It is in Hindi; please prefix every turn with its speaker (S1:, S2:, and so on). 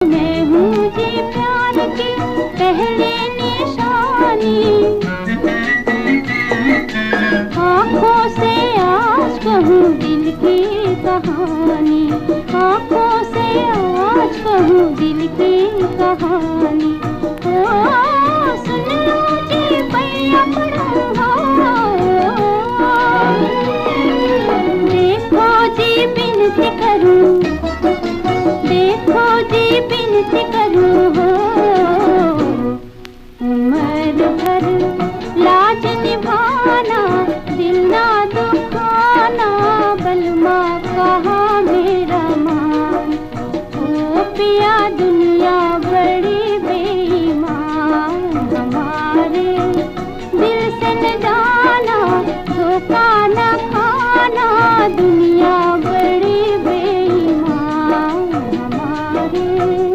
S1: मैं हूँ जी प्यार की पहली निशानी, आँखों से आज कहूँ दिल की कहानी, आँखों से आज कहूँ दिल की कहानी। सुन लो जी पैया पड़ूंगा, देखो जी बिनती करूँ, देखो जी बिनती करूँ हो, उम्र भर लाज निभा